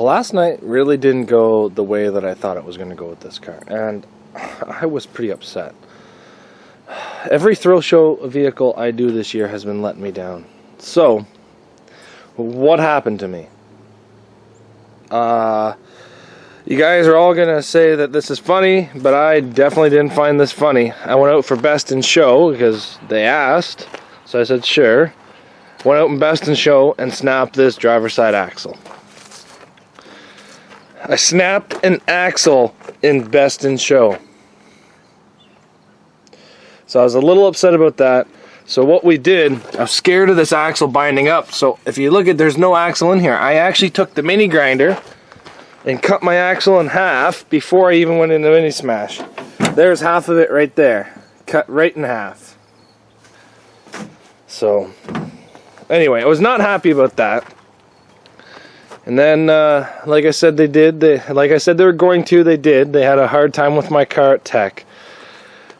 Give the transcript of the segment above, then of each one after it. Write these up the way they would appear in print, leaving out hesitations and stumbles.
last night really didn't go the way that I thought it was going to go with this car, and I was pretty upset. Every thrill show vehicle I do this year has been letting me down. So, what happened to me? You guys are all going to say that this is funny, but I definitely didn't find this funny. I went out for Best in Show because they asked, so I said sure. Went out in Best in Show and snapped this driver's side axle. I snapped an axle in Best in Show. So I was a little upset about that. So what we did, I was scared of this axle binding up. So if you look at, there's no axle in here. I actually took the mini grinder and cut my axle in half before I even went into mini smash. There's half of it right there, cut right in half. So anyway, I was not happy about that. And then, like I said, they did. Like I said they were going to, they did. They had a hard time with my car at Tech.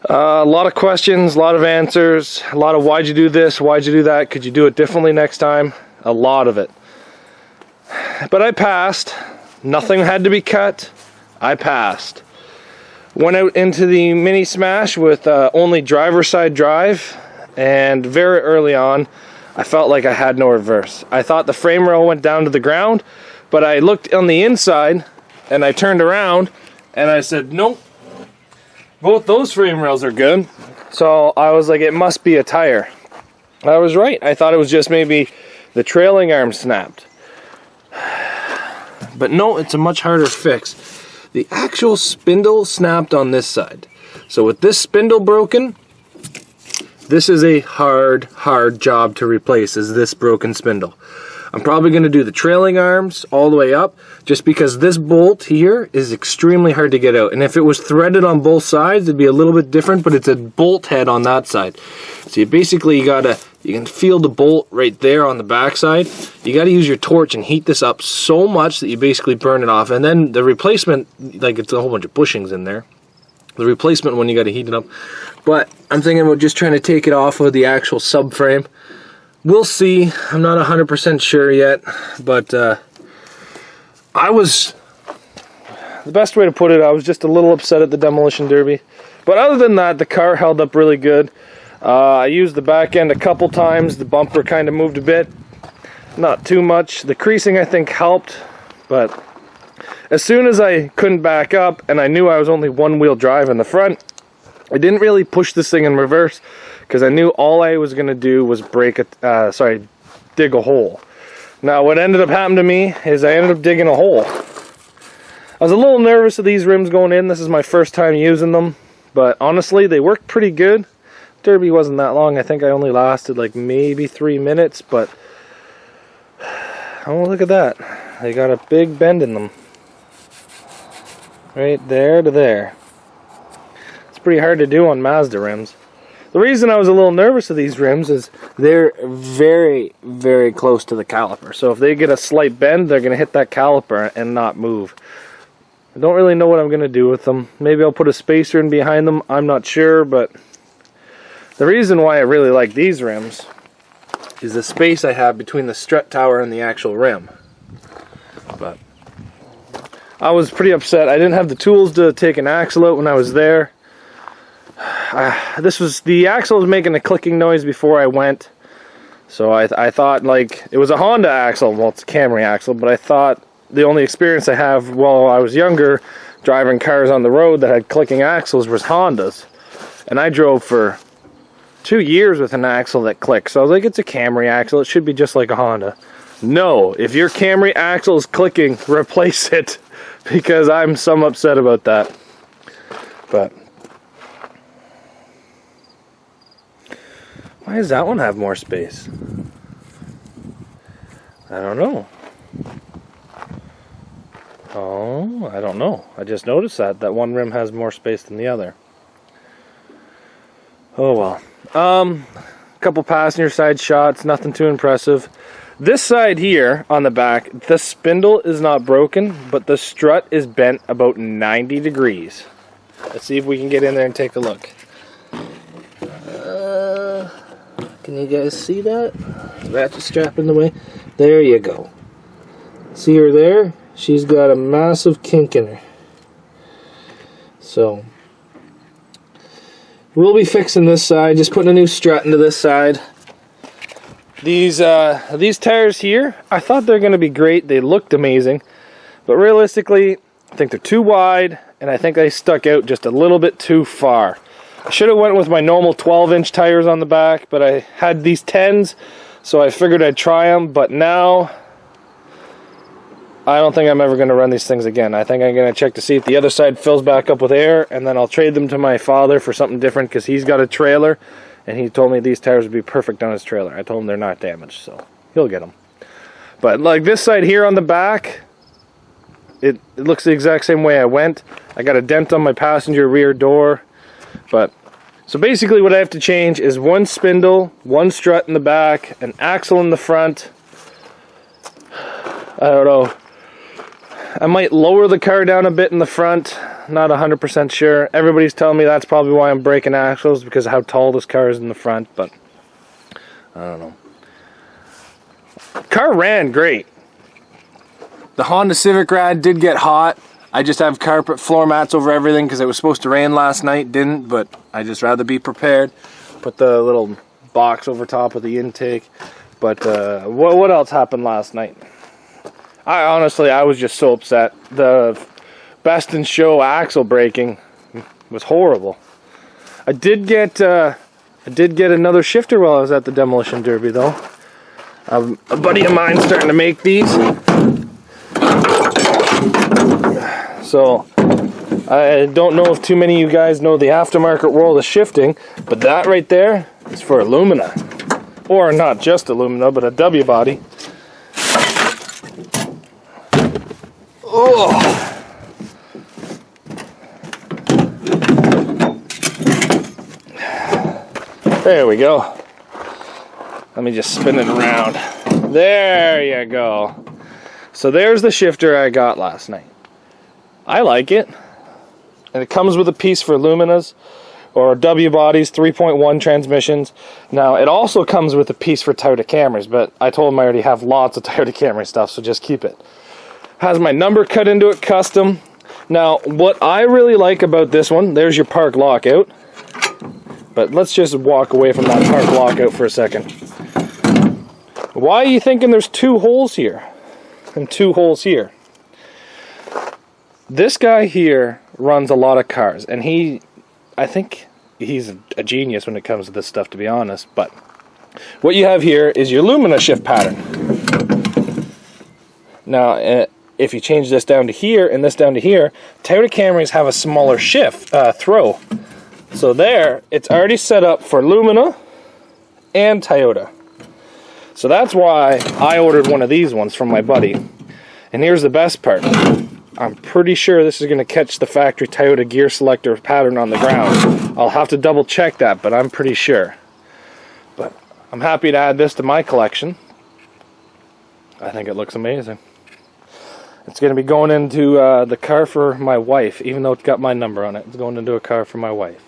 A lot of questions, a lot of answers, a lot of why'd you do this, why'd you do that, could you do it differently next time? A lot of it. But I passed. Nothing had to be cut. I passed. Went out into the mini smash with only driver's side drive, and very early on I felt like I had no reverse. I thought the frame rail went down to the ground, but I looked on the inside and I turned around and I said, nope, both those frame rails are good. So I was like, it must be a tire. I was right. I thought it was just maybe the trailing arm snapped. But no, it's a much harder fix. The actual spindle snapped on this side. So with this spindle broken, this is a hard job to replace, is this broken spindle. I'm probably going to do the trailing arms all the way up, just because this bolt here is extremely hard to get out. And if it was threaded on both sides, it'd be a little bit different, but it's a bolt head on that side. So you can feel the bolt right there on the back side. You got to use your torch and heat this up so much that you basically burn it off. And then the replacement, like it's a whole bunch of bushings in there. The replacement one, you got to heat it up. But I'm thinking about just trying to take it off of the actual subframe. We'll see. I'm not 100% sure yet, but the best way to put it, I was just a little upset at the demolition derby. But other than that, the car held up really good. I used the back end a couple times. The bumper kind of moved a bit, not too much. The creasing I think helped, but as soon as I couldn't back up and I knew I was only one-wheel drive in the front, I didn't really push this thing in reverse because I knew all I was going to do was dig a hole. Now what ended up happening to me is I ended up digging a hole. I was a little nervous of these rims going in. This is my first time using them, but honestly they worked pretty good. Derby wasn't that long. I think I only lasted like maybe 3 minutes, but oh, look at that. They got a big bend in them. Right there to there. It's pretty hard to do on Mazda rims. The reason I was a little nervous of these rims is they're very, very close to the caliper. So if they get a slight bend, they're going to hit that caliper and not move. I don't really know what I'm going to do with them. Maybe I'll put a spacer in behind them. I'm not sure, but the reason why I really like these rims is the space I have between the strut tower and the actual rim. But I was pretty upset. I didn't have the tools to take an axle out when I was there. The axle was making a clicking noise before I went. So I thought, like, it was a Honda axle. Well, it's a Camry axle, but I thought the only experience I have while I was younger driving cars on the road that had clicking axles was Hondas. And I drove for 2 years with an axle that clicks. So I was like, it's a Camry axle. It should be just like a Honda. No, if your Camry axle is clicking, replace it. Because I'm some upset about that. But why does that one have more space? I don't know. Oh, I don't know. I just noticed that one rim has more space than the other. Oh well. Couple passenger side shots, nothing too impressive. This side here on the back, the spindle is not broken, but the strut is bent about 90 degrees. Let's see if we can get in there and take a look. Can you guys see that? Ratchet strap in the way. There you go. See her there? she's got a massive kink in her. So we'll be fixing this side, just putting a new strut into this side. These tires here, I thought they're going to be great. They looked amazing, but realistically, I think they're too wide, and I think they stuck out just a little bit too far. I should have went with my normal 12-inch tires on the back, but I had these 10s, so I figured I'd try them. But now, I don't think I'm ever going to run these things again. I think I'm going to check to see if the other side fills back up with air, and then I'll trade them to my father for something different, because he's got a trailer, and he told me these tires would be perfect on his trailer. I told him they're not damaged, so he'll get them. But like this side here on the back, it looks the exact same way I went. I got a dent on my passenger rear door. But so basically what I have to change is one spindle, one strut in the back, an axle in the front. I don't know. I might lower the car down a bit in the front. Not 100% sure. Everybody's telling me that's probably why I'm breaking axles, because of how tall this car is in the front, but I don't know. Car ran great. The Honda Civic rad did get hot. I just have carpet floor mats over everything because it was supposed to rain last night. Didn't, but I just rather be prepared. Put the little box over top of the intake. But what else happened last night? I was just so upset. The Best in Show axle braking was horrible. I did get another shifter while I was at the Demolition Derby though. A buddy of mine starting to make these. So, I don't know if too many of you guys know the aftermarket world of shifting, but that right there is for Alumina. Or not just Alumina, but a W body. Oh! There we go. Let me just spin it around. There you go. So there's the shifter I got last night. I like it, and it comes with a piece for Luminas or W bodies, 3.1 transmissions. Now it also comes with a piece for Toyota Camrys, but I told him I already have lots of Toyota Camry stuff, so just keep it. Has my number cut into it custom. Now what I really like about this one, there's your park lockout, but let's just walk away from that park lockout for a second. Why are you thinking there's 2 holes here and 2 holes here? This guy here runs a lot of cars, and I think he's a genius when it comes to this stuff, to be honest. But what you have here is your Lumina shift pattern. Now, if you change this down to here and this down to here, Toyota Camrys have a smaller shift throw. So there, it's already set up for Lumina and Toyota. So that's why I ordered one of these ones from my buddy. And here's the best part. I'm pretty sure this is going to catch the factory Toyota gear selector pattern on the ground. I'll have to double check that, but I'm pretty sure. But I'm happy to add this to my collection. I think it looks amazing. It's going to be going into the car for my wife, even though it's got my number on it. It's going into a car for my wife.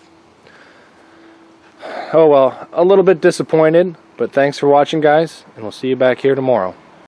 Oh well, a little bit disappointed, but thanks for watching, guys, and we'll see you back here tomorrow.